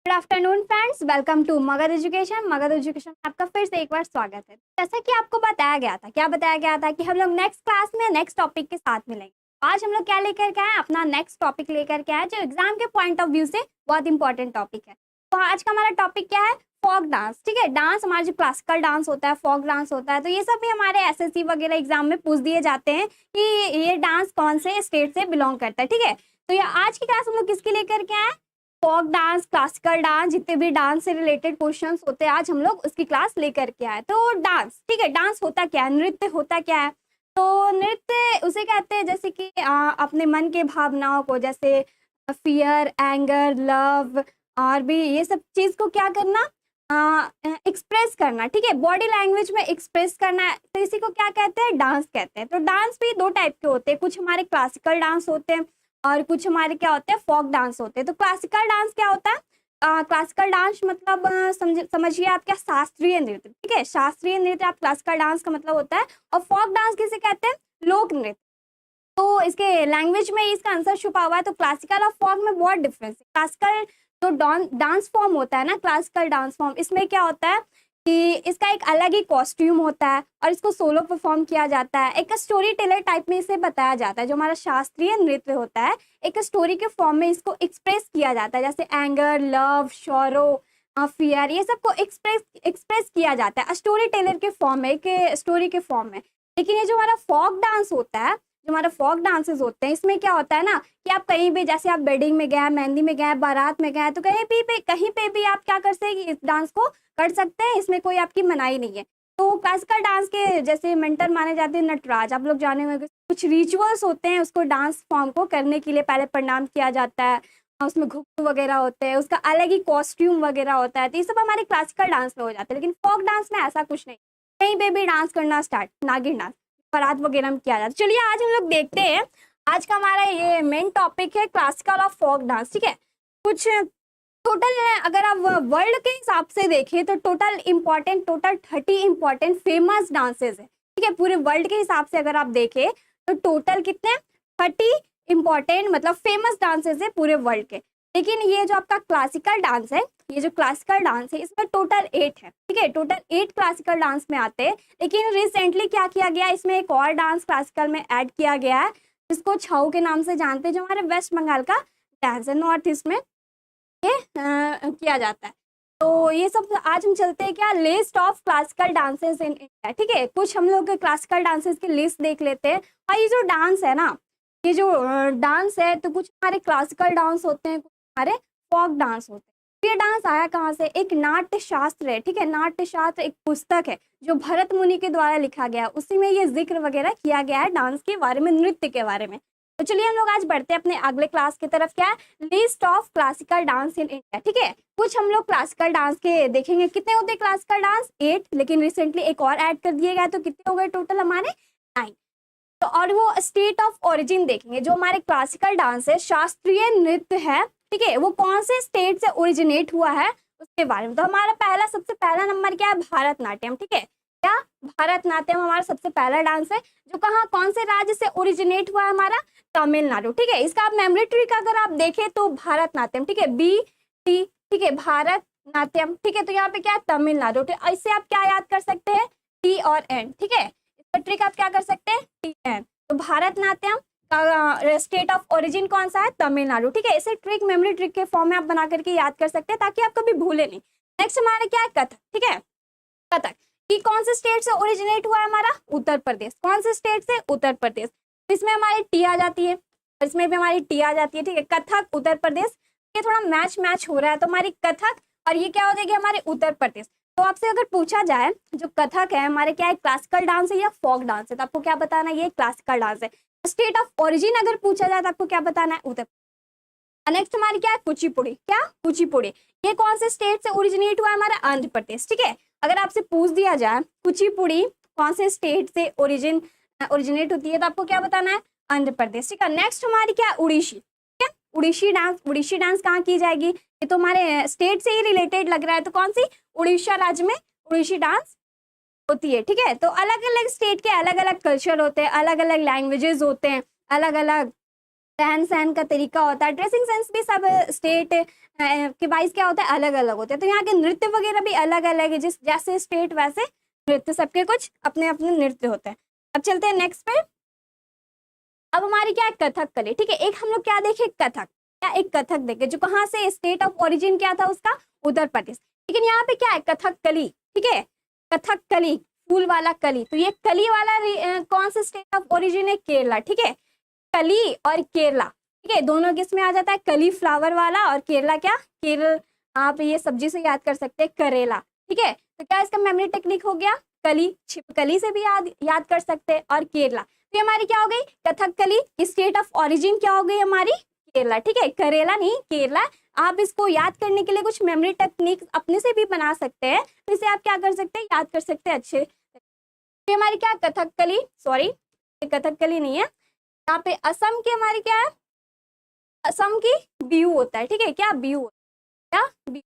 Good afternoon friends, welcome to Magadh education. Magadh education में आपका फिर से एक बार स्वागत है। जैसा कि आपको बताया गया था, क्या बताया गया था कि हम लोग नेक्स्ट क्लास में नेक्स्ट टॉपिक के साथ मिलेंगे। आज हम लोग क्या लेकर के आए, अपना नेक्स्ट टॉपिक लेकर के आए जो एग्जाम के पॉइंट ऑफ व्यू से बहुत इंपॉर्टेंट टॉपिक है। तो आज का हमारा टॉपिक क्या है, फोक डांस। ठीक है, डांस हमारा जो क्लासिकल डांस होता है, फोक डांस होता है, तो ये सब भी हमारे एसएससी वगैरह एग्जाम में पूछ दिए जाते हैं कि ये डांस कौन से स्टेट से बिलोंग करता है। ठीक है, तो ये आज की क्लास हम लोग किसकी लेकर के आए, फोक डांस, क्लासिकल डांस, जितने भी डांस से रिलेटेड क्वेश्चंस होते हैं आज हम लोग उसकी क्लास लेकर के आए। तो डांस, ठीक है, डांस होता क्या है, नृत्य होता क्या है। तो नृत्य उसे कहते हैं जैसे कि अपने मन के भावनाओं को, जैसे फियर, एंगर, लव और भी ये सब चीज को क्या करना, एक्सप्रेस करना। ठीक है, बॉडी लैंग्वेज में एक्सप्रेस करना, तो इसी को क्या कहते हैं, डांस कहते हैं। तो डांस भी दो टाइप के होते हैं, कुछ हमारे क्लासिकल डांस होते हैं और कुछ हमारे क्या होते हैं, फोक डांस होते हैं। तो क्लासिकल डांस क्या होता है, क्लासिकल डांस मतलब समझिए आप क्या, शास्त्रीय नृत्य। ठीक है, शास्त्रीय नृत्य आप क्लासिकल डांस का मतलब होता है। और फोक डांस किसे कहते हैं, लोक नृत्य। तो इसके लैंग्वेज में इसका आंसर छुपा हुआ है। तो क्लासिकल और फोक में बहुत डिफरेंस है। क्लासिकल जो डांस फॉर्म होता है ना, क्लासिकल डांस फॉर्म, इसमें क्या होता है कि इसका एक अलग ही कॉस्ट्यूम होता है और इसको सोलो परफॉर्म किया जाता है। एक स्टोरी टेलर टाइप में इसे बताया जाता है। जो हमारा शास्त्रीय नृत्य होता है, एक स्टोरी के फॉर्म में इसको एक्सप्रेस किया जाता है, जैसे एंगर, लव, शोरो, फियर, ये सबको एक्सप्रेस किया जाता है स्टोरी टेलर के फॉर्म में, एक स्टोरी के फॉर्म में। लेकिन ये जो हमारा फोक डांस होता है, जो हमारा फोक डांसेस होते हैं, इसमें क्या होता है ना कि आप कहीं भी, जैसे आप वेडिंग में गए, मेहंदी में गए, बारात में गए, तो कहीं पे भी आप क्या कर सकते हैं, इस डांस को कर सकते हैं, इसमें कोई आपकी मनाही नहीं है। तो क्लासिकल डांस के जैसे मेंटर माने जाते हैं नटराज, आप लोग जाने होंगे। कुछ रिचुअल्स होते हैं, उसको डांस फॉर्म को करने के लिए पहले प्रणाम किया जाता है, उसमें घुंघरू वगैरह होते हैं, उसका अलग ही कॉस्ट्यूम वगैरह होता है। तो ये सब हमारे क्लासिकल डांस में हो जाता है। लेकिन फोक डांस में ऐसा कुछ नहीं, कहीं पे भी डांस करना स्टार्ट, नागिन डांस, बारात वगैरह में किया जाता है। चलिए आज हम लोग देखते हैं, आज का हमारा ये मेन टॉपिक है क्लासिकल और फोक डांस। ठीक है, कुछ टोटल अगर आप वर्ल्ड के हिसाब से देखें तो टोटल 30 इंपॉर्टेंट फेमस डांसेस है। ठीक है, पूरे वर्ल्ड के हिसाब से अगर आप देखें तो टोटल कितने, 30 इंपॉर्टेंट मतलब फेमस डांसेस है पूरे वर्ल्ड के। लेकिन ये जो आपका क्लासिकल डांस है, ये जो क्लासिकल डांस है, इसमें टोटल 8 है। ठीक है, टोटल 8 क्लासिकल डांस में आते हैं। लेकिन रिसेंटली क्या किया गया, इसमें एक और डांस क्लासिकल में ऐड किया गया है, जिसको छऊ के नाम से जानते हैं, जो हमारे वेस्ट बंगाल का डांस है, नॉर्थ ईस्ट में ये किया जाता है। तो ये सब आज हम चलते हैं क्या, list of classical dances in India. ठीक है, कुछ हम लोग क्लासिकल डांसेस की लिस्ट देख लेते हैं। और ये जो डांस है ना, ये जो डांस है, तो कुछ हमारे क्लासिकल डांस होते हैं, कुछ हमारे फोक डांस होते हैं। ये डांस आया कहाँ से, एक नाट्य शास्त्र है। ठीक है, नाट्य शास्त्र एक पुस्तक है जो भरत मुनि के द्वारा लिखा गया, उसी में ये जिक्र वगैरह किया गया है डांस के बारे में, नृत्य के बारे में। तो चलिए हम लोग आज बढ़ते हैं अपने अगले क्लास की तरफ, क्या है, list of classical dance in India. ठीक है, कुछ हम लोग क्लासिकल डांस के देखेंगे, कितने होते हैं क्लासिकल डांस, 8, लेकिन रिसेंटली एक और ऐड कर दिए गए, तो कितने हो गए टोटल हमारे, 9। तो और वो स्टेट ऑफ ओरिजिन देखेंगे, जो हमारे क्लासिकल डांस है, शास्त्रीय नृत्य है, ठीक है, वो कौन से स्टेट से ओरिजिनेट हुआ है उसके बारे में। तो हमारा पहला, सबसे पहला नंबर क्या है, भारतनाट्यम। ठीक है, क्या, भारतनाट्यम हमारा सबसे पहला डांस है, जो कहाँ, कौन से राज्य से ओरिजिनेट हुआ है, हमारा तमिलनाडु। ठीक है, इसका आप मेमोरी ट्रिक अगर आप देखें तो भारतनाट्यम, ठीक है, BT, ठीक है, भारतनाट्यम। ठीक है, तो यहाँ पे क्या है, तमिलनाडु। तो इससे आप क्या याद कर सकते हैं, T और N। ठीक है, इसका ट्रिक आप क्या कर सकते हैं, TN। तो भारतनाट्यम का स्टेट ऑफ ओरिजिन कौन सा है, तमिलनाडु। ठीक है, इसे ट्रिक, मेमोरी ट्रिक के फॉर्म में आप बना करके याद कर सकते हैं, ताकि आप कभी भूले नहीं। नेक्स्ट हमारा क्या है, कथक। ठीक है, कथक, ये कौन से स्टेट से ओरिजिनेट हुआ है, हमारा उत्तर प्रदेश। कौन से स्टेट से, उत्तर प्रदेश। इसमें हमारी टी आ जाती है, इसमें भी हमारी टी आ जाती है। ठीक है, कथक, उत्तर प्रदेश। ये थोड़ा मैच हो रहा है, तो हमारी कथक और ये क्या हो जाएगी, हमारे उत्तर प्रदेश। तो आपसे अगर पूछा जाए, जो कथक है हमारे क्या है, क्लासिकल डांस है या फोक डांस है, तो आपको क्या बताना है, ये क्लासिकल डांस है। स्टेट ऑफ ओरिजिन अगर पूछा जाए तो आपको क्या बताना है, उत्तर। नेक्स्ट हमारी क्या है, कुचिपुड़ी। क्या, कुचिपुड़ी, ये कौन से स्टेट से ओरिजिनेट हुआ है, हमारा आंध्र प्रदेश। ठीक है, अगर आपसे पूछ दिया जाए कुचिपुड़ी कौन से स्टेट से ओरिजिनेट होती है, तो आपको क्या बताना है, आंध्र प्रदेश। ठीक है, नेक्स्ट हमारी क्या है, उड़ीसी। ठीक है, उड़ीसी डांस। उड़ीसी डांस कहाँ की जाएगी, ये तो हमारे स्टेट से ही रिलेटेड लग रहा है, तो कौन सी, उड़ीसा राज्य में उड़ीसी डांस होती है। ठीक है, तो अलग अलग स्टेट के अलग अलग कल्चर होते हैं, अलग अलग लैंग्वेजेस होते हैं, अलग अलग रहन सहन का तरीका होता है, ड्रेसिंग सेंस भी सब स्टेट के वाइज क्या होता है, अलग अलग होते हैं। तो यहाँ के नृत्य वगैरह भी अलग अलग है, जिस जैसे स्टेट वैसे नृत्य, सबके कुछ अपने अपने नृत्य होते हैं। अब चलते हैं नेक्स्ट पे। अब हमारी क्या है, कथकली। ठीक है, एक हम लोग क्या देखे, कथक, क्या एक कथक देखे जो कहाँ से, स्टेट ऑफ ओरिजिन क्या था उसका, उत्तर प्रदेश। लेकिन यहाँ पे क्या है, कथकली। ठीक है, कथकली, फूल वाला कली। तो ये कली वाला कौन से स्टेट ऑफ ओरिजिन है, केरला। ठीक है, कली और केरला, ठीक है, दोनों किस में आ जाता है, कली फ्लावर वाला, और केरला क्या, केरल, आप ये सब्जी से याद कर सकते हैं, करेला। ठीक है, तो क्या इसका मेमोरी टेक्निक हो गया, कली, छिपकली से भी याद कर सकते हैं, और केरला। तो हमारी क्या हो गई, कथकली, स्टेट ऑफ ओरिजिन क्या हो गई हमारी, केरला। ठीक है, करेला नहीं, केरला। आप इसको याद करने के लिए कुछ मेमोरी टेक्निक अपने से भी बना सकते हैं, तो इसे आप क्या कर सकते हैं, याद कर सकते हैं अच्छे। तो हमारी क्या, कथकली, सॉरी कथकली नहीं है, यहाँ पे असम की हमारी क्या है, असम की बिहू होता है। ठीक है, क्या बिहू, क्या बिहू।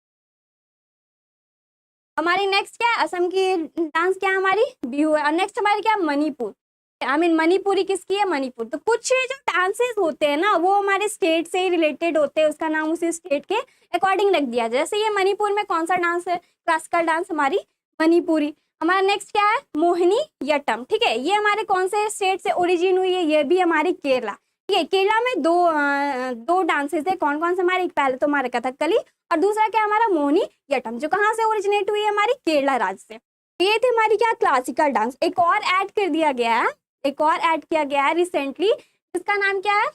हमारी नेक्स्ट क्या है, असम की डांस क्या है हमारी, बिहू है। और नेक्स्ट हमारी क्या है, मणिपुर, मणिपुरी किसकी है, मणिपुर। तो कुछ जो डांसेस होते हैं ना वो हमारे स्टेट से ही रिलेटेड होते हैं, उसका नाम उसी स्टेट के अकॉर्डिंग रख दिया जाए। जैसे ये मणिपुर में कौन सा डांस है, क्लासिकल डांस हमारी मणिपुरी। हमारा नेक्स्ट क्या है, मोहिनी यट्टम। ठीक है, ये हमारे कौन से स्टेट से ओरिजिन हुई है, ये भी हमारी केरला। ठीक है, केरला में दो डांसेस है, कौन कौन से हमारे, पहले तो हमारे कथकली, और दूसरा क्या हमारा मोहिनी यट्टम, जो कहाँ से ओरिजिनेट हुई है, हमारी केरला राज्य से। ये थी हमारी क्या, क्लासिकल डांस। एक और ऐड कर दिया गया है, एक और ऐड किया गया है रिसेंटली, इसका नाम क्या है,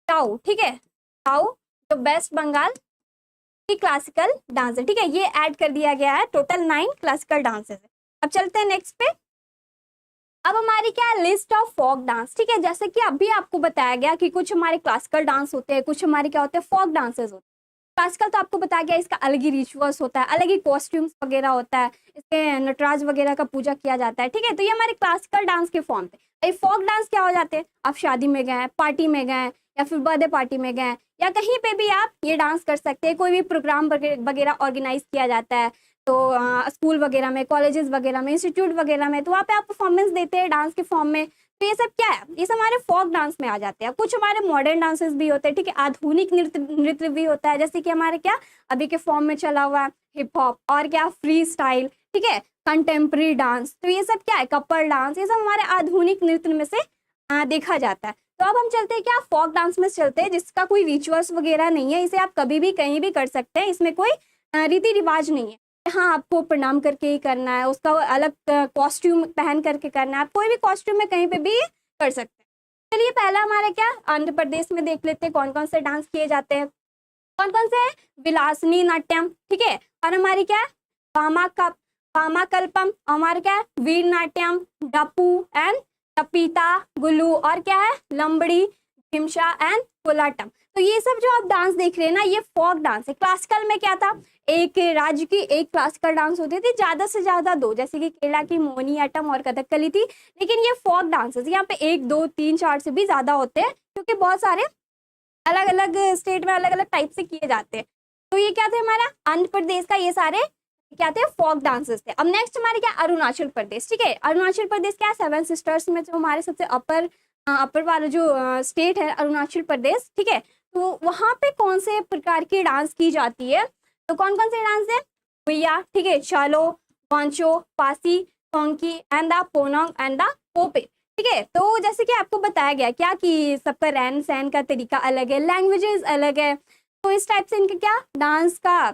टाउ। ठीक है, टाउ जो वेस्ट बंगाल की क्लासिकल डांस है। ठीक है, ये ऐड कर दिया गया है, टोटल 9 क्लासिकल डांसेस है। अब चलते हैं नेक्स्ट पे। अब हमारी क्या है, लिस्ट ऑफ फोक डांस। ठीक है, जैसे कि अभी आपको बताया गया कि कुछ हमारे क्लासिकल डांस होते हैं, कुछ हमारे क्या होते हैं, फोक डांसेस होते हैं। क्लासिकल तो आपको बताया गया, इसका अलग ही रिचुअल्स होता है, अलग ही कॉस्ट्यूम्स वगैरह होता है, इसके नटराज वगैरह का पूजा किया जाता है। ठीक है, तो ये हमारे क्लासिकल डांस के फॉर्म थे। फोक डांस क्या हो जाते हैं, आप शादी में गए, पार्टी में गए, या फिर बर्थडे पार्टी में गए, या कहीं पे भी आप ये डांस कर सकते हैं। कोई भी प्रोग्राम वगैरह ऑर्गेनाइज किया जाता है, तो स्कूल वगैरह में, कॉलेजेस वगैरह में, इंस्टीट्यूट वगैरह में, तो वहाँ पे आप परफॉर्मेंस देते हैं डांस के फॉर्म में। तो ये सब क्या है, ये सब हमारे फोक डांस में आ जाते हैं। कुछ हमारे मॉडर्न डांसेस भी होते हैं। ठीक है, आधुनिक नृत्य भी होता है, जैसे कि हमारे क्या अभी के फॉर्म में चला हुआ है हिप हॉप, और क्या फ्री स्टाइल। ठीक है, कंटेम्प्रेरी डांस। तो ये सब क्या है, कपल डांस, ये सब हमारे आधुनिक नृत्य में से देखा जाता है। तो अब हम चलते हैं क्या, फोक डांस में चलते हैं, जिसका कोई रिचुअल्स वगैरह नहीं है, इसे आप कभी भी कहीं भी कर सकते हैं, इसमें कोई रीति रिवाज नहीं है। हाँ, आपको प्रणाम करके ही करना है, उसका अलग कॉस्ट्यूम पहन करके करना है, आप कोई भी कॉस्ट्यूम में कहीं पे भी कर सकते हैं। चलिए पहला हमारा क्या, आंध्र प्रदेश में देख लेते हैं कौन कौन से डांस किए जाते हैं। कौन कौन से, विलासनी नाट्यम। ठीक है, और हमारी क्या है, वामाकल्पम, हमारा क्या है, वीर नाट्यम, डप्पू एंड टपीता गुल्लू, और क्या है, लंबड़ी, ढिमशा एंड कोलाटम। तो ये सब जो आप डांस देख रहे हैं ना, ये फोक डांस है। क्लासिकल में क्या था, एक राज्य की एक क्लासिकल डांस होती थी, ज्यादा से ज्यादा 2, जैसे कि केरला की मोहिनीअट्टम और कथकली थी। लेकिन ये फोक डांसेस यहाँ पे 1 2 3 4 से भी ज्यादा होते हैं, क्योंकि बहुत सारे अलग अलग स्टेट में अलग अलग टाइप से किए जाते हैं। तो ये क्या थे, हमारा आंध्र प्रदेश का ये सारे क्या थे, फोक डांसेस थे। अब नेक्स्ट हमारे क्या, अरुणाचल प्रदेश। ठीक है, अरुणाचल प्रदेश क्या, 7 सिस्टर्स में जो हमारे सबसे अपर वाला जो स्टेट है अरुणाचल प्रदेश। ठीक है, तो वहाँ पे कौन से प्रकार की डांस की जाती है, तो कौन कौन से डांस है, भैया। ठीक है, Chalo, Wancho, Pasi, Tonki and the Ponung and the Popir. ठीक है, तो जैसे कि आपको बताया गया क्या कि सबका रहन सहन का तरीका अलग है, लैंग्वेजेस अलग है, तो इस टाइप से इनका क्या डांस का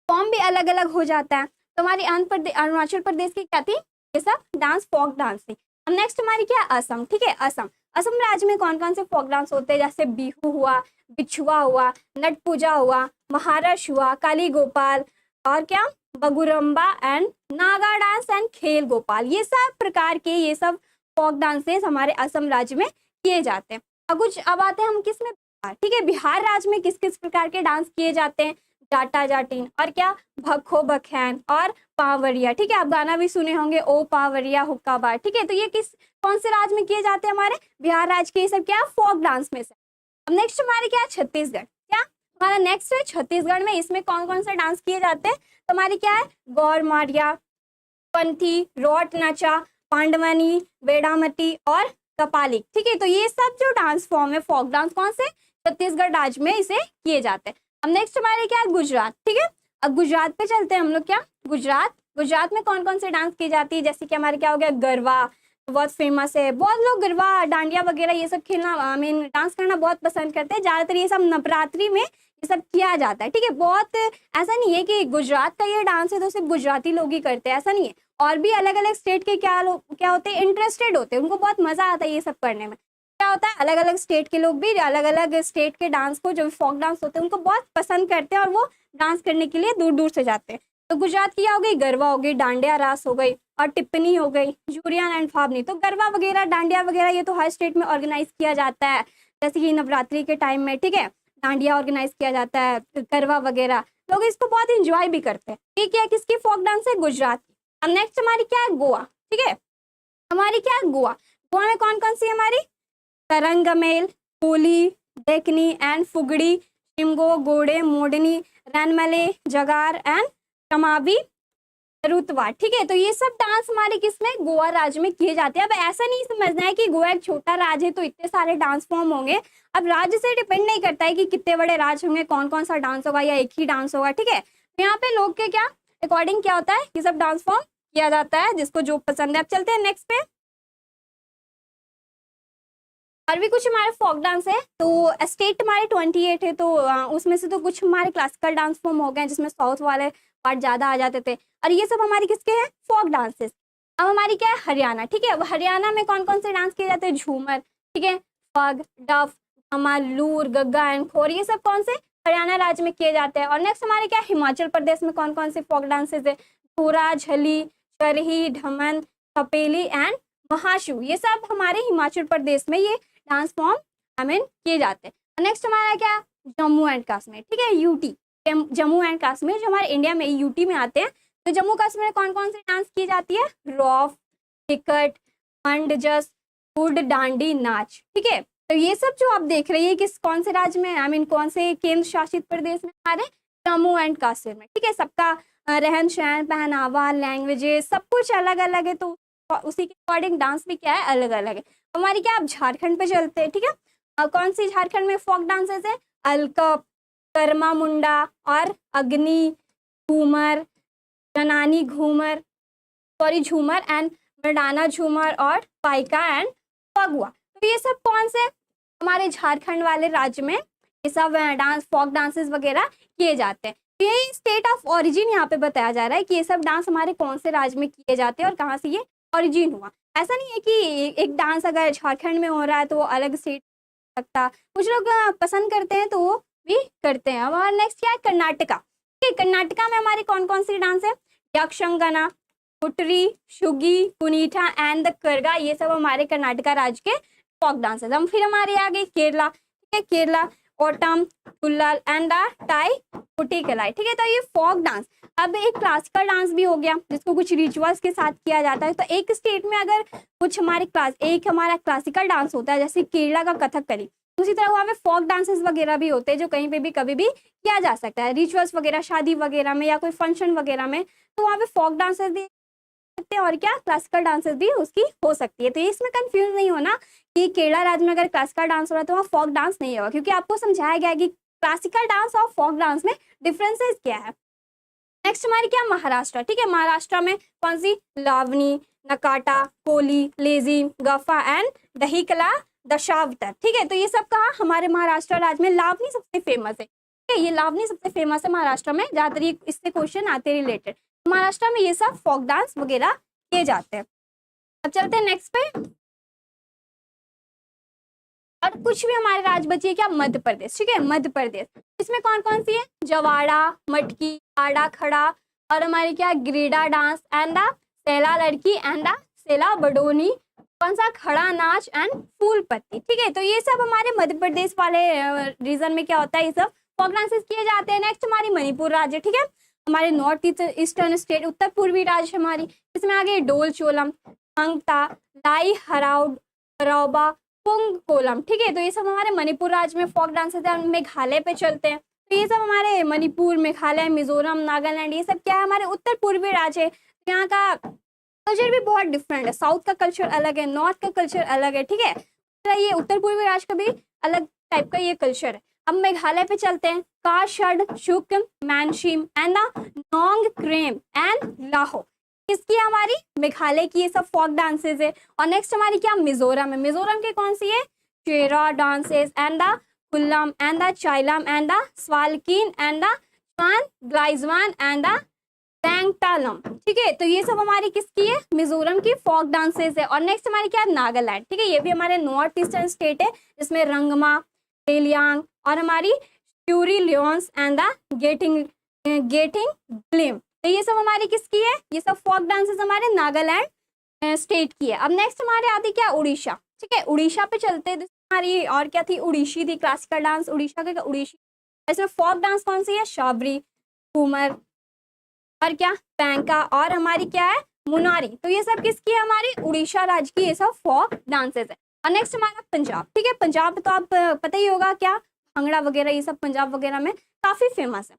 फॉर्म भी अलग अलग हो जाता है। तो हमारी अरुणाचल प्रदेश की क्या थी, ये सब डांस फोक डांस थी। अब नेक्स्ट हमारी क्या, असम। ठीक है, असम, असम राज्य में कौन कौन से फोक डांस होते हैं, जैसे बिहू हुआ, बिछुआ हुआ, नट पूजा हुआ, महाराष हुआ, काली गोपाल, और क्या, बगुरम्बा एंड नागा डांस एंड खेल गोपाल। ये सब प्रकार के ये सब फोक डांसेस हमारे असम राज्य में किए जाते हैं। अब आते हैं हम किस में, बिहार। ठीक है, बिहार राज्य में किस किस प्रकार के डांस किए जाते हैं, जाटा जाटिन, और क्या, भखो बखैन और पावरिया। ठीक है, आप गाना भी सुने होंगे, ओ पावरिया हुक्का बार। ठीक है, तो ये कौन से राज्य में किए जाते हैं, हमारे बिहार राज्य के, ये सब क्या फोक डांस में से। अब नेक्स्ट हमारे क्या, छत्तीसगढ़। क्या हमारा नेक्स्ट है छत्तीसगढ़ में, इसमें कौन कौन से डांस किए जाते हैं, तो हमारी क्या है, गौर मारिया, पंथी, रोट नाचा, पांडवानी, बेड़ामती और कपालिक, ठीक है। तो ये सब जो डांस फॉर्म है फोक डांस कौन से छत्तीसगढ़ राज्य में इसे किए जाते हैं। अब नेक्स्ट हमारे क्या है गुजरात, ठीक है। अब गुजरात पे चलते हैं हम लोग। क्या गुजरात में कौन कौन से डांस की जाती है, जैसे कि हमारे क्या हो गया गरबा, बहुत फेमस है। बहुत लोग गरबा डांडिया वगैरह ये सब खेलना आई मीन डांस करना बहुत पसंद करते हैं। ज्यादातर ये सब नवरात्रि में ये सब किया जाता है, ठीक है। बहुत ऐसा नहीं है कि गुजरात का ये डांस है तो सिर्फ गुजराती लोग ही करते हैं, ऐसा नहीं है। और भी अलग अलग स्टेट के क्या होते हैं, इंटरेस्टेड होते हैं, उनको बहुत मजा आता है ये सब करने में। क्या होता है अलग अलग स्टेट के लोग भी अलग अलग स्टेट के डांस को, जो फोक डांस होते हैं उनको बहुत पसंद करते हैं और वो डांस करने के लिए दूर दूर से जाते हैं। तो गुजरात की क्या हो गई, गरबा हो गई, डांडिया रास हो गई और टिप्पणी हो गई, जूरियान एंड फावनी। तो गरबा वगैरह डांडिया वगैरह ये तो हर स्टेट में ऑर्गेनाइज किया जाता है, जैसे कि नवरात्रि के टाइम में, ठीक है, डांडिया ऑर्गेनाइज किया जाता है, गरबा वगैरह, लोग इसको बहुत इंजॉय भी करते हैं। ठीक है, किसकी फोक डांस है, गुजरात की। अब नेक्स्ट हमारी क्या है, गोवा, ठीक है। हमारी क्या है गोवा, गोवा में कौन कौन सी हमारी तरंगमेल, होली, देखनी एंड फुगड़ी, शिमगो, गोड़े, मोडनी, रनमले, जगार एंड कमावी, रुतवा, ठीक है। तो ये सब डांस हमारे किसमें, गोवा राज्य में किए जाते हैं। अब ऐसा नहीं समझना है कि गोवा एक छोटा राज्य है तो इतने सारे डांस फॉर्म होंगे। अब राज्य से डिपेंड नहीं करता है कि कितने बड़े राज्य होंगे, कौन कौन सा डांस होगा या एक ही डांस होगा, ठीक है। तो यहाँ पे लोग के क्या अकॉर्डिंग क्या होता है, ये सब डांस फॉर्म किया जाता है जिसको जो पसंद है। अब चलते हैं नेक्स्ट पे। और भी कुछ हमारे फोक डांस है। तो स्टेट हमारे 28 है, तो उसमें से तो कुछ हमारे क्लासिकल डांस फॉर्म हो गए जिसमें साउथ वाले पार्ट ज्यादा आ जाते थे, और ये सब हमारी किसके हैं, फोक डांसेस। अब हमारी क्या है हरियाणा, ठीक है। अब हरियाणा में कौन कौन से डांस किए जाते हैं, झूमर, ठीक है, पग, डफ, धमाल, लूर, गग्गा एंड खोर, ये सब कौन से हरियाणा राज्य में किए जाते हैं। और नेक्स्ट हमारे क्या हिमाचल प्रदेश में कौन कौन से फोक डांसेस है, थोरा, झली, चरही, ढमन, थपेली एंड महाशु, ये सब हमारे हिमाचल प्रदेश में ये डांस फॉर्म आई मीन किए जाते हैं। नेक्स्ट हमारा क्या जम्मू एंड कश्मीर, ठीक है, यूटी, जम्मू एंड कश्मीर जो हमारे इंडिया में यूटी में आते हैं। तो जम्मू कश्मीर में कौन कौन से डांस की जाती है, रॉफ, टिकट, मंड, जस, हुड, डांडी, नाच, ठीक है। तो ये सब जो आप देख रहे हैं किस कौन से राज्य में आई मीन कौन से केंद्र शासित प्रदेश में, हमारे जम्मू एंड कश्मीर में, ठीक है। सबका रहन सहन, पहनावा, लैंग्वेजेस सब कुछ अलग अलग है, तो उसी के अकॉर्डिंग डांस भी क्या है अलग अलग है। हमारी क्या आप झारखंड पे चलते हैं, ठीक है। कौन सी झारखंड में फोक डांसेस है, अलकप, कर्मा मुंडा और अग्नि घूमर, जनानी घूमर, सॉरी झूमर एंड मर्दाना झूमर और पाइका एंड फगुआ। तो ये सब कौन से हमारे झारखंड वाले राज्य में ये सब डांस फोक डांसेस वगैरह किए जाते हैं। तो ये स्टेट ऑफ ओरिजिन यहाँ पे बताया जा रहा है कि ये सब डांस हमारे कौन से राज्य में किए जाते हैं और कहाँ से ये ओरिजिन हुआ। ऐसा नहीं है कि एक डांस अगर झारखंड में हो रहा है तो वो अलग स्टेट सकता, कुछ लोग पसंद करते हैं तो वो भी करते हैं। और नेक्स्ट क्या है कर्नाटका, ठीक है। कर्नाटका में हमारे कौन कौन सी डांस है, यक्षंगना, कुटरी, शुगी, कुनीठा एंड द करगा, ये सब हमारे कर्नाटका राज्य के फोक डांस है। हम फिर हमारे आगे केरला, ठीक है, केरला ओटम, तुल्लाल एंड द टाई कुटिकलाई, ठीक है। तो ये फोक डांस। अब एक क्लासिकल डांस भी हो गया जिसको कुछ रिचुअल्स के साथ किया जाता है। तो एक स्टेट में अगर कुछ हमारे एक हमारा क्लासिकल डांस होता है जैसे केरला का कथकली, उसी तरह वहाँ पे फोक डांसेस वगैरह भी होते हैं जो कहीं पे भी कभी भी किया जा सकता है, रिचुअल्स वगैरह शादी वगैरह में या कोई फंक्शन वगैरह में, तो वहाँ पे फोक डांसेस भी सकते हैं और क्या क्लासिकल डांसेस भी उसकी हो सकती है। तो इसमें कंफ्यूज नहीं होना कि केरला राज्य में अगर क्लासिकल डांस हो रहा है तो वहाँ फोक डांस नहीं होगा, क्योंकि आपको समझाया गया है कि क्लासिकल डांस और फोक डांस में डिफरेंसेस क्या है। नेक्स्ट हमारी क्या महाराष्ट्र, ठीक है। महाराष्ट्र में कौन सी लावनी, नकाटा, कोली, लेजी, गफा एंड दहीकला, दशावतर, ठीक है। तो ये सब कहा हमारे महाराष्ट्र राज्य में। लावनी सबसे फेमस है, ठीक है, ये लावनी सबसे फेमस है महाराष्ट्र में, ज्यादातर इससे क्वेश्चन आते रिलेटेड। महाराष्ट्र में ये सब फोक डांस वगैरह किए जाते हैं। अब चलते हैं नेक्स्ट पे। और कुछ भी हमारे राज्य बची है क्या, मध्य प्रदेश, ठीक है, मध्य प्रदेश। इसमें कौन कौन सी है, जवाड़ा, मटकी, आड़ा खड़ा और हमारी क्या ग्रीडा डांस एंड द सेला लड़की एंड द सेला बडोनी, कौन सा खड़ा नाच एंड फूल पत्ती, ठीक है। तो ये सब हमारे मध्य प्रदेश वाले रीजन में क्या होता है, ये सब फोक डांसेस किए जाते हैं। नेक्स्ट हमारी मणिपुर राज्य, ठीक है, हमारे नॉर्थ ईस्टर्न स्टेट, उत्तर पूर्वी राज्य हमारी, इसमें आगे डोल चोलम, हंगता, लाई हराउबा, पुंग कोलम, ठीक है। तो ये सब हमारे मणिपुर राज्य में फोक डांसेस है। मेघालय पे चलते हैं, तो ये सब हमारे मणिपुर, मेघालय, मिजोरम, नागालैंड, ये सब क्या है हमारे उत्तर पूर्वी राज्य है। यहाँ का कल्चर भी बहुत डिफरेंट है, साउथ का कल्चर अलग है, नॉर्थ का कल्चर अलग है, ठीक है। तो ये उत्तर पूर्वी राज्य का भी अलग टाइप का ये कल्चर है। अब मेघालय पे चलते हैं। काशड, शुक, मैनशिम एंड नोंग क्रेम एंड लाहो किसकी है हमारी? मेघालय की, ये सब फोक डांसेस है। और नेक्स्ट हमारी क्या? मिजोरम है। मिजोरम के कौन सी है? Cheraw dances and the Khuallam and the Chailam and the Sawlakin and the Chawnglaizawn and the Zangtalam, ठीक है। तो ये सब हमारी किसकी है? मिजोरम की फोक डांसेस है। और नेक्स्ट हमारी क्या है? नागालैंड, ठीक है। ये भी हमारे नॉर्थ ईस्टर्न स्टेट है, जिसमें रंगमा, तेलियांग और हमारी ट्यूरी लियोन्स एंड द गेटिंग ग्लिम। तो ये सब हमारी किसकी है? ये सब फोक डांसेस हमारे नागालैंड स्टेट की है। अब नेक्स्ट हमारे आती क्या? उड़ीसा, ठीक है। उड़ीसा पे चलते हैं। हमारी और क्या थी? उड़ीसी थी, क्लासिकल डांस उड़ीसा का उड़ीसी। इसमें फोक डांस कौन सी है? शाबरी, घूमर और क्या? पैंका और हमारी क्या है? मुनारी। तो ये सब किसकी है? हमारी उड़ीसा राज्य की ये सब फोक डांसेस है। और नेक्स्ट हमारा पंजाब, ठीक है। पंजाब तो आप पता ही होगा, क्या भांगड़ा वगैरह ये सब पंजाब वगैरह में काफी फेमस है।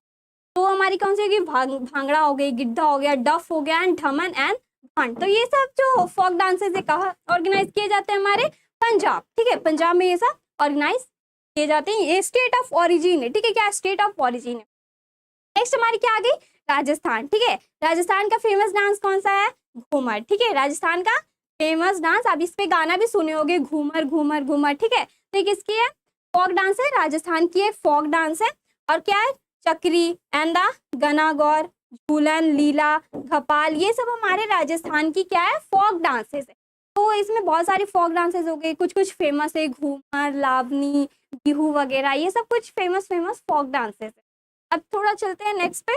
तो हमारी कौन सी होगी? भांगड़ा हो गई, गिद्धा हो गया, डफ हो गया एंड धमन एंड भांड। तो ये सब जो फोक डांसेस है कहाँ ऑर्गेनाइज किए जाते हैं? हमारे पंजाब, ठीक है। पंजाब में ये सब ऑर्गेनाइज किए जाते हैं। ये स्टेट ऑफ ओरिजिन है, ठीक है। क्या? स्टेट ऑफ ओरिजिन है। नेक्स्ट हमारी क्या आ गई? राजस्थान, ठीक है। राजस्थान का फेमस डांस कौन सा है? घूमर, ठीक है। राजस्थान का फेमस डांस, आप इस पे गाना भी सुने होगे, घूमर घूमर घूमर, ठीक है। तो ये किसकी है? फोक डांस है, राजस्थान की एक फोक डांस है। और क्या है? चक्री एंड द गनागौर, झूलन, लीला, घपाल, ये सब हमारे राजस्थान की क्या है? फोक डांसेस है। तो इसमें बहुत सारी फोक डांसेस हो गई, कुछ कुछ फेमस है, घूमर, लावनी, बिहू वगैरह, ये सब कुछ फेमस फोक डांसेस है। अब थोड़ा चलते हैं नेक्स्ट पे।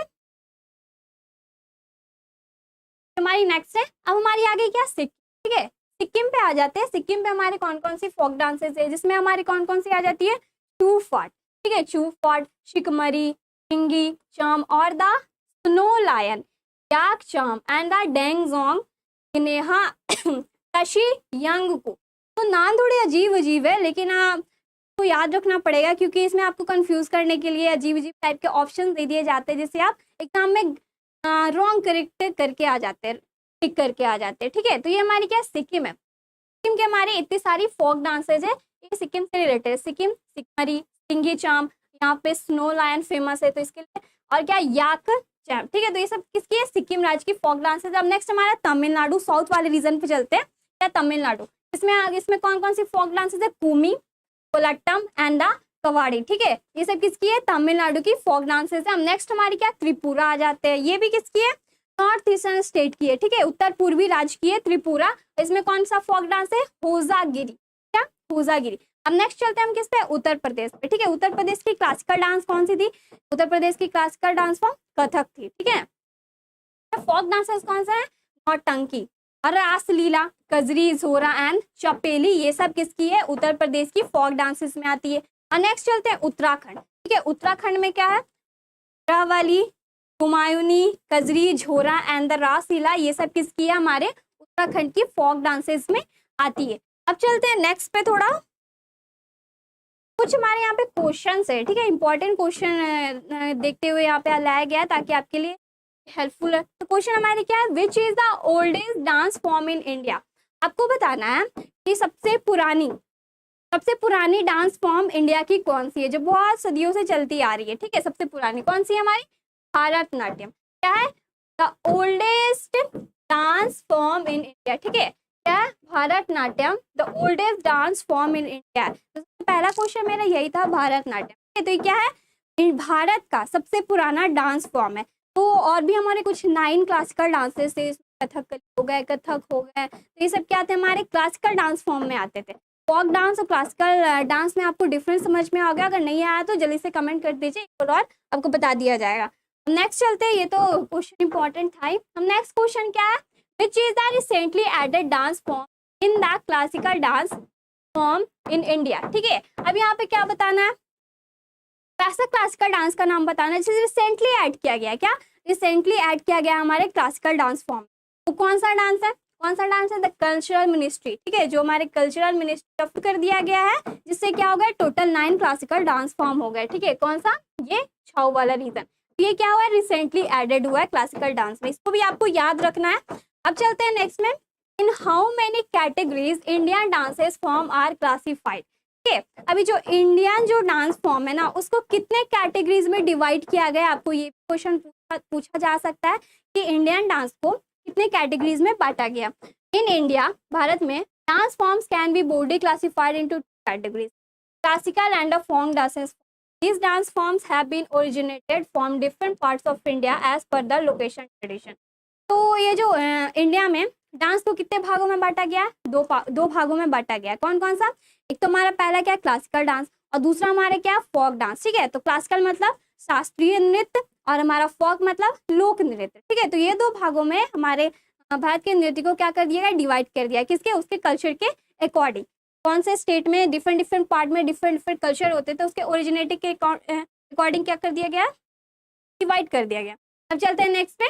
हमारी नेक्स्ट है, अब हमारी आ गई क्या? सिक्किम, ठीक है। सिक्किम पे आ जाते हैं। सिक्किम पे हमारे कौन कौन सी फोक डांसेस है, जिसमें हमारी कौन कौन सी आ जाती है? चूफाट, ठीक है। चूफाट, शिकमरी, हिंगी चाम और द स्नो लायन, याक चाम एंड द डेंगजोंग, नेहा तशी यंग को। तो नाम थोड़े अजीब अजीब है, लेकिन आपको याद रखना पड़ेगा, क्योंकि इसमें आपको कंफ्यूज करने के लिए अजीब अजीब टाइप के ऑप्शन दे दिए जाते हैं, जिससे आप एग्जाम में रॉन्ग करेक्ट करके आ जाते हैं, टिक करके आ जाते हैं, ठीक है। तो ये हमारी क्या? सिक्किम है। सिक्किम के हमारे इतनी सारी फोक डांसेज है, ये सिक्किम से रिलेटेड है। सिक्किम, सिकमरी, सिंगी चाम, यहाँ पे स्नो लायन फेमस है, तो इसके लिए। और क्या? याक चैम, ठीक है। तो ये सब किसकी है? सिक्किम राज्य की फोक डांसेज। अब नेक्स्ट हमारा तमिलनाडु, साउथ वाले रीजन पे चलते हैं। क्या? तमिलनाडु, इसमें कौन कौन सी फोक डांसेज है? कूमी, कोलट्टम एंड द कवाड़ी, ठीक है। ये सब किसकी है? तमिलनाडु की फोक डांसेस है। हम नेक्स्ट हमारी क्या? त्रिपुरा आ जाते हैं। ये भी किसकी है? नॉर्थ ईस्टर्न स्टेट की है, ठीक है। उत्तर पूर्वी राज्य की है त्रिपुरा। इसमें कौन सा फोक डांस है? होजागिरी, क्या? होजागिरी। अब नेक्स्ट चलते हैं हम किस पे? उत्तर प्रदेश पे, ठीक है। उत्तर प्रदेश की क्लासिकल डांस कौन सी थी? उत्तर प्रदेश की क्लासिकल डांस फॉर्म कथक थी, ठीक है। फोक डांसेस कौन सा है? नौटंकी और रासलीला, कजरी, जोरा एंड चपेली, ये सब किसकी है? उत्तर प्रदेश की फोक डांसेस में आती है। और नेक्स्ट चलते हैं उत्तराखंड, ठीक है। उत्तराखंड में क्या है? रावाली, कुमायूनी, कजरी, झोरा एंड द रासलीला, ये सब किसकी है? हमारे उत्तराखंड की फोक डांसेस में आती है। अब चलते हैं नेक्स्ट पे। थोड़ा कुछ हमारे यहाँ पे क्वेश्चन है, ठीक है। इंपॉर्टेंट क्वेश्चन देखते हुए यहाँ पे लाया गया है, ताकि आपके लिए हेल्पफुल है। तो क्वेश्चन हमारे क्या है? Which is the oldest dance form in India. आपको बताना है कि सबसे पुरानी डांस फॉर्म इंडिया की कौन सी है, जो बहुत सदियों से चलती आ रही है, ठीक है। सबसे पुरानी कौन सी है? हमारी भारतनाट्यम। क्या है? The oldest dance form in India, ठीक है। क्या है? Bharatanatyam the oldest dance form in India. तो पहला क्वेश्चन मेरा यही था, भारतनाट्यम। तो ये क्या है? भारत का सबसे पुराना डांस फॉर्म है। तो और भी हमारे कुछ 9 क्लासिकल डांसेस थे, कथक हो गए, तो ये सब क्या थे? हमारे क्लासिकल डांस फॉर्म में आते थे। फोक डांस और क्लासिकल डांस में आपको डिफरेंस समझ में आ गया? अगर नहीं आया तो जल्दी से कमेंट कर दीजिए, एक और आपको बता दिया जाएगा। नेक्स्ट चलते हैं, ये तो क्वेश्चन इंपॉर्टेंट था ही। हम नेक्स्ट क्वेश्चन क्या है? Which is the recently added dance form in the classical dance form in India, ठीक है। अब यहाँ पे क्या बताना है? ऐसा क्लासिकल डांस का नाम बताना है जिसे रिसेंटली ऐड किया गया। क्या? रिसेंटली ऐड किया गया हमारे क्लासिकल डांस फॉर्म। तो कौन सा डांस है? द कल्चरल मिनिस्ट्री, ठीक है। जो हमारे कल्चरल मिनिस्ट्री कर दिया गया है, जिससे क्या हो गया? टोटल 9 क्लासिकल डांस फॉर्म हो गए, ठीक है। कौन सा? ये छाऊ वाला रीजन। ये क्या हुआ है? रिसेंटली एडेड हुआ है क्लासिकल डांस में। इसको भी आपको याद रखना है। अब चलते हैं नेक्स्ट में, in how many categories Indian dances form are classified. अभी जो इंडियन जो डांस फॉर्म है ना, उसको कितने कैटेगरीज में डिवाइड किया गया, आपको ये क्वेश्चन पूछा जा सकता है कि इंडियन डांस को कितने कैटेगरीज में बांटा गया। इन इंडिया, भारत में, dance forms can be boldly classified into categories, classical and the folk dances. These dance forms have been originated from different parts of India as per the location tradition. तो ये जो India में dance को कितने भागों में बांटा गया है, दो भागों में बांटा गया है। कौन कौन सा? एक तो हमारा पहला क्या है, क्लासिकल डांस, और दूसरा हमारे क्या, फोक डांस। ठीक है, तो क्लासिकल मतलब शास्त्रीय नृत्य और हमारा फोक मतलब लोक नृत्य। ठीक है, तो ये दो भागों में हमारे भारत के नृत्य को क्या कर दिया गया, डिवाइड कर दिया। किसके? उसके कल्चर के अकॉर्डिंग। कौन से स्टेट में डिफरेंट डिफरेंट पार्ट में डिफरेंट डिफरेंट कल्चर होते थे, उसके ओरिजिनेटिव के अकॉर्डिंग क्या कर दिया गया, डिवाइड कर दिया गया। अब चलते हैं नेक्स्ट पे,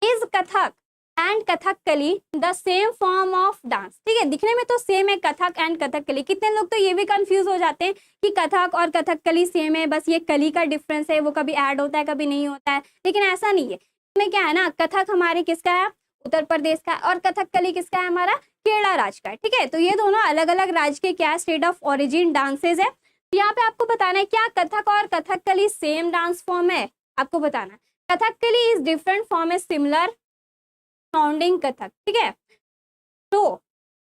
is Kathak and Kathakali the same form of dance. ठीक है, दिखने में तो सेम है कथक एंड कथकली। कितने लोग तो ये भी कंफ्यूज हो जाते हैं कि कथक और कथकली सेम है, बस ये कली का डिफरेंस है, वो कभी ऐड होता है कभी नहीं होता है, लेकिन ऐसा नहीं है। इसमें क्या है ना, कथक हमारे किसका है, उत्तर प्रदेश का, और कथकली किसका है, हमारा केरला राज्य का है। ठीक है, तो ये दोनों अलग अलग राज्य के क्या स्टेट ऑफ ओरिजिन डांसेज है। तो यहाँ पे आपको बताना है क्या कथक और कथकली सेम डांस फॉर्म है, आपको बताना है। Kathakali is different form a similar sounding Kathak. ठीक है, तो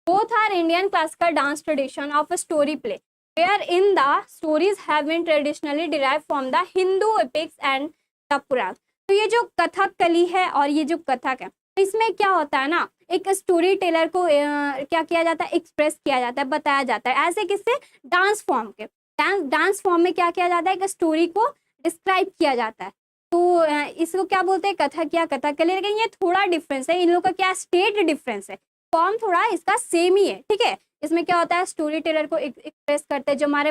both are Indian classical dance tradition of a story play wherein the stories have been traditionally derived from the Hindu epics and the Puran। तो ये जो कथकली है और ये जो कथक है, तो इसमें क्या होता है ना, एक स्टोरी टेलर को क्या किया जाता है, एक्सप्रेस किया जाता है, बताया जाता है। ऐसे किससे? डांस फॉर्म के। डांस फॉर्म में क्या किया जाता है, एक स्टोरी को डिस्क्राइब किया जाता है। तो इसको क्या बोलते हैं, कथक या कथकली। लेकिन ये थोड़ा डिफरेंस है, इन लोगों का क्या स्टेट डिफरेंस है, फॉर्म थोड़ा इसका सेम ही है। ठीक है, इसमें क्या होता है, स्टोरी टेलर को एक्सप्रेस करते हैं। जो हमारे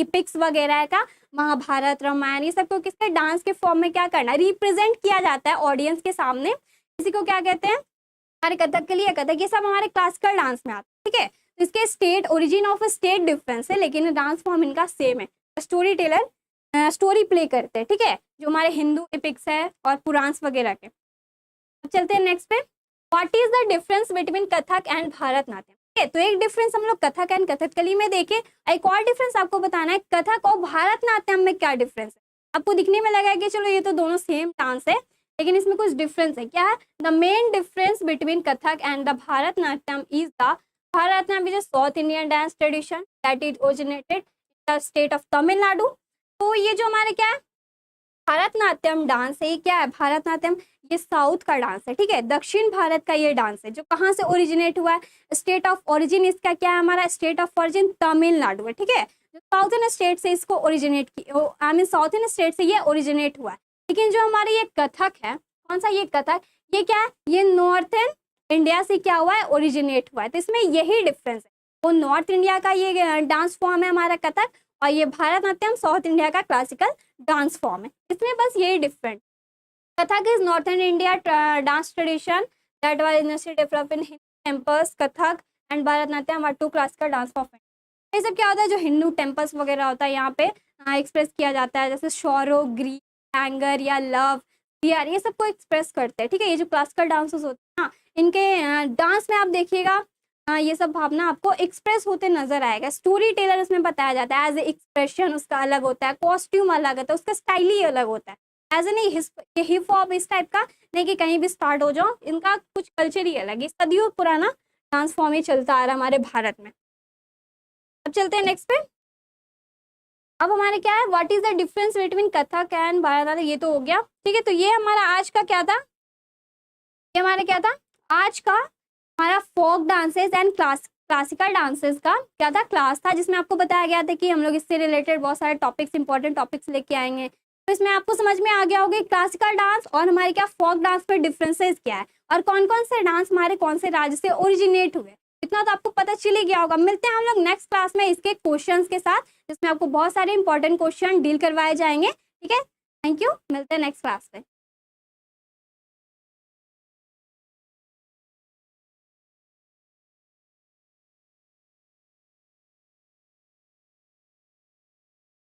इपिक्स वगैरह है का, महाभारत, रामायण, ये सबको किसके डांस के फॉर्म में क्या करना है, रिप्रेजेंट किया जाता है ऑडियंस के सामने। इसी को क्या कहते हैं, हमारे कथकली या कथक, ये सब हमारे क्लासिकल डांस में आता है। ठीक है, तो इसके state origin of state difference है, लेकिन डांस फॉर्म इनका सेम है। स्टोरी टेलर स्टोरी प्ले करते हैं। ठीक है, जो हमारे हिंदू एपिक्स है और पुराण वगैरह के। अब चलते हैं नेक्स्ट पे, what is the difference between Kathak and Bharatanatyam. ठीक है, तो एक डिफरेंस हम लोग कथक एंड कथकली में देखें, एक और डिफरेंस आपको बताना है कथक और भारतनाट्यम में क्या डिफरेंस है। आपको दिखने में लगा कि चलो ये तो दोनों सेम डांस है, लेकिन इसमें कुछ डिफरेंस है। क्या है? The main difference between Kathak and the Bharatanatyam is the Bharatanatyam is a south Indian dance tradition that is originated in the state of Tamil Nadu. तो ये जो हमारे क्या है, भारतनाट्यम डांस है, ये क्या है, भारतनाट्यम ये साउथ का डांस है। ठीक है, दक्षिण भारत का ये डांस है, जो कहाँ से ओरिजिनेट हुआ है, स्टेट ऑफ ओरिजिन इसका क्या है, हमारा स्टेट ऑफ ओरिजिन तमिलनाडु है। ठीक है, साउथर्न स्टेट से इसको originate I mean southern state से ये ओरिजिनेट हुआ है। लेकिन जो हमारे ये कथक है, कौन सा ये कथक, ये क्या है, ये नॉर्थर्न इंडिया से क्या हुआ है, ओरिजिनेट हुआ है। तो इसमें यही डिफरेंस है, वो नॉर्थ इंडिया का ये डांस फॉर्म है हमारा कथक, और ये भारतनाट्यम साउथ इंडिया का क्लासिकल डांस फॉर्म है। इसमें बस यही different. Kathak is northern India dance tradition that was initially developed in temples. Kathak and Bharatanatyam are two classical dance form. ये सब क्या होता है, जो हिंदू टेम्पल्स वगैरह होता है यहाँ पे एक्सप्रेस किया जाता है, जैसे शोरो, ग्रीफ, एंगर या लव, फियर, ये सबको एक्सप्रेस करते हैं। ठीक है, ये जो क्लासिकल डांसेस होते हैं ना, इनके डांस में आप देखिएगा ये सब भावना आपको एक्सप्रेस होते नजर आएगा। स्टोरी टेलर उसमें बताया जाता है, एज ए एक्सप्रेशन उसका अलग होता है, कॉस्ट्यूम अलग होता है, उसका स्टाइल ही अलग होता है। एज ए नहीं हिप हॉप इस टाइप का नहीं कि कहीं भी स्टार्ट हो जाओ, इनका कुछ कल्चर ही अलग है। सदियों पुराना डांस फॉर्म ही चलता आ रहा हमारे भारत में। अब चलते हैं नेक्स्ट पे। अब हमारे क्या है, what is the difference between Kathak and Bharatanatyam, ये तो हो गया। ठीक है, तो ये हमारा आज का क्या था, ये हमारा क्या था, आज का हमारा folk dances and classical dances का क्या था, क्लास था, जिसमें आपको बताया गया था कि हम लोग इससे रिलेटेड बहुत सारे टॉपिक्स, इंपॉर्टेंट टॉपिक्स लेके आएंगे। तो इसमें आपको समझ में आ गया होगा क्लासिकल डांस और हमारे क्या फोक डांस में डिफरेंसेस क्या है, और कौन कौन से डांस हमारे कौन से राज्य से ओरिजिनेट हुए। इतना तो आपको पता चल ही गया होगा। मिलते हैं हम लोग नेक्स्ट क्लास में इसके क्वेश्चंस के साथ, जिसमें आपको बहुत सारे इंपॉर्टेंट क्वेश्चन डील करवाए जाएंगे। ठीक है, थैंक यू, मिलते हैं नेक्स्ट क्लास में।